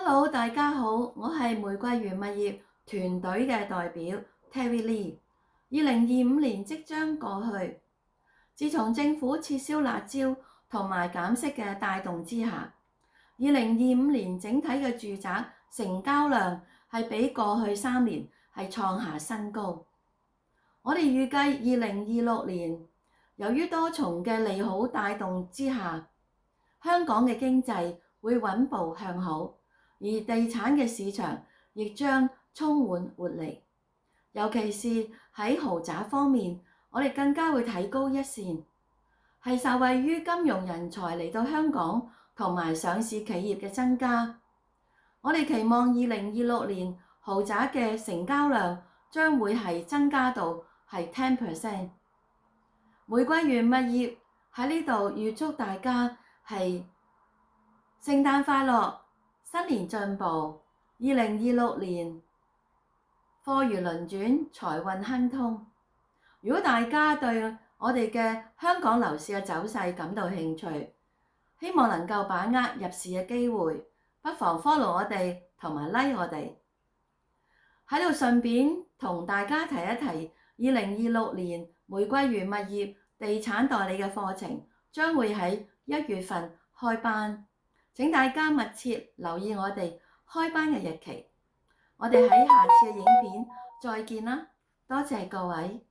Hello，大家好，我係玫瑰園物業團隊嘅代表 Terry Lee。2025年即將過去，自從政府撤銷辣椒同埋減息嘅帶動之下，2025年整體嘅住宅成交量係比過去3年係創下新高。我哋預計2026年，由於多重嘅利好帶動之下，香港嘅經濟會穩步向好。而地產嘅市場亦將充滿活力，尤其是喺豪宅方面，我哋更加會提高一線，係受惠於金融人才嚟到香港同埋上市企業嘅增加。我哋期望2026年豪宅嘅成交量將會係增加到係 10%。玫瑰園物業喺呢度預祝大家係聖誕快樂！新年進步，2026年貨如輪轉，財運亨通。如果大家對我哋嘅香港樓市嘅走勢感到興趣，希望能夠把握入市嘅機會，不妨 follow 我哋同埋 like 我哋。喺度順便同大家提一提，2026年玫瑰園物業地產代理嘅課程將會喺1月份開班。請大家密切留意我哋開班嘅日期，我哋喺下次嘅影片再見啦，多謝各位。